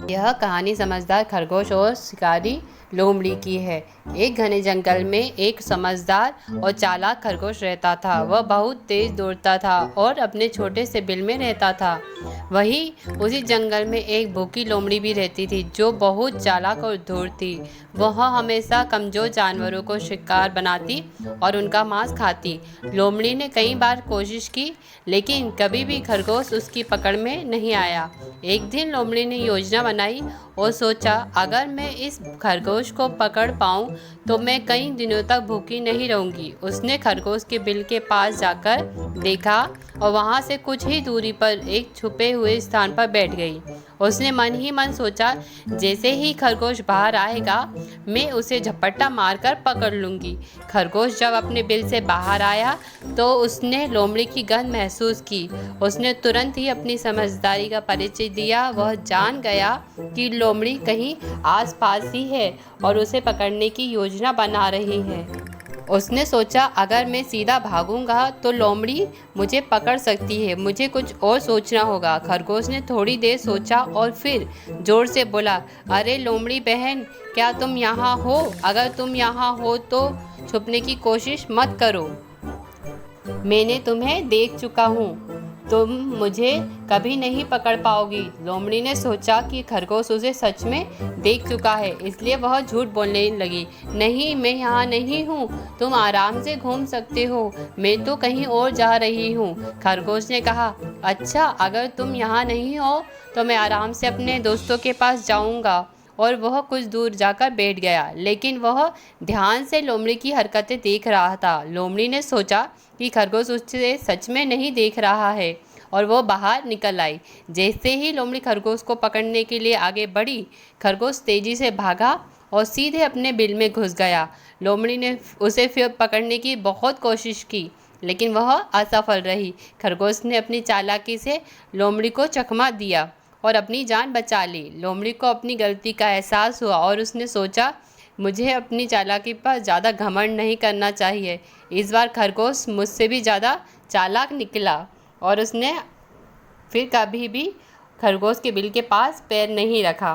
यह कहानी समझदार खरगोश और शिकारी लोमड़ी की है। एक घने जंगल में एक समझदार और चालाक खरगोश रहता था। वह बहुत तेज दौड़ता था और अपने छोटे से बिल में रहता था। वहीं उसी जंगल में एक भूखी लोमड़ी भी रहती थी, जो बहुत चालाक और धूर्त थी। वह हमेशा कमजोर जानवरों को शिकार बनाती और उनका मांस खाती। लोमड़ी ने कई बार कोशिश की, लेकिन कभी भी खरगोश उसकी पकड़ में नहीं आया। एक दिन लोमड़ी ने योजना बनाई और सोचा, अगर मैं इस खरगोश को पकड़ पाऊं तो मैं कई दिनों तक भूखी नहीं रहूंगी। उसने खरगोश के बिल के पास जाकर देखा और वहां से कुछ ही दूरी पर एक छुपे हुए स्थान पर बैठ गई। उसने मन ही मन सोचा, जैसे ही खरगोश बाहर आएगा मैं उसे झपट्टा मारकर पकड़ लूंगी। खरगोश जब अपने बिल से बाहर आया तो उसने लोमड़ी की गंध महसूस की। उसने तुरंत ही अपनी समझदारी का परिचय दिया। वह जान गया कि लोमड़ी कहीं आसपास ही है और उसे पकड़ने की योजना बना रही है। उसने सोचा, अगर मैं सीधा भागूंगा तो लोमड़ी मुझे पकड़ सकती है। मुझे कुछ और सोचना होगा। खरगोश ने थोड़ी देर सोचा और फिर जोर से बोला, अरे लोमड़ी बहन, क्या तुम यहाँ हो? अगर तुम यहाँ हो तो छुपने की कोशिश मत करो। मैंने तुम्हें देख चुका हूँ। तुम मुझे कभी नहीं पकड़ पाओगी। लोमड़ी ने सोचा कि खरगोश उसे सच में देख चुका है, इसलिए वह झूठ बोलने लगी। नहीं, मैं यहाँ नहीं हूँ। तुम आराम से घूम सकते हो। मैं तो कहीं और जा रही हूँ। खरगोश ने कहा, अच्छा, अगर तुम यहाँ नहीं हो तो मैं आराम से अपने दोस्तों के पास जाऊँगा। और वह कुछ दूर जाकर बैठ गया, लेकिन वह ध्यान से लोमड़ी की हरकतें देख रहा था। लोमड़ी ने सोचा कि खरगोश उसे सच में नहीं देख रहा है और वो बाहर निकल आई। जैसे ही लोमड़ी खरगोश को पकड़ने के लिए आगे बढ़ी, खरगोश तेजी से भागा और सीधे अपने बिल में घुस गया। लोमड़ी ने उसे फिर पकड़ने की बहुत कोशिश की, लेकिन वह असफल रही। खरगोश ने अपनी चालाकी से लोमड़ी को चकमा दिया और अपनी जान बचा ली। लोमड़ी को अपनी गलती का एहसास हुआ और उसने सोचा, मुझे अपनी चालाकी पर ज़्यादा घमंड नहीं करना चाहिए। इस बार खरगोश मुझसे भी ज़्यादा चालाक निकला और उसने फिर कभी भी खरगोश के बिल के पास पैर नहीं रखा।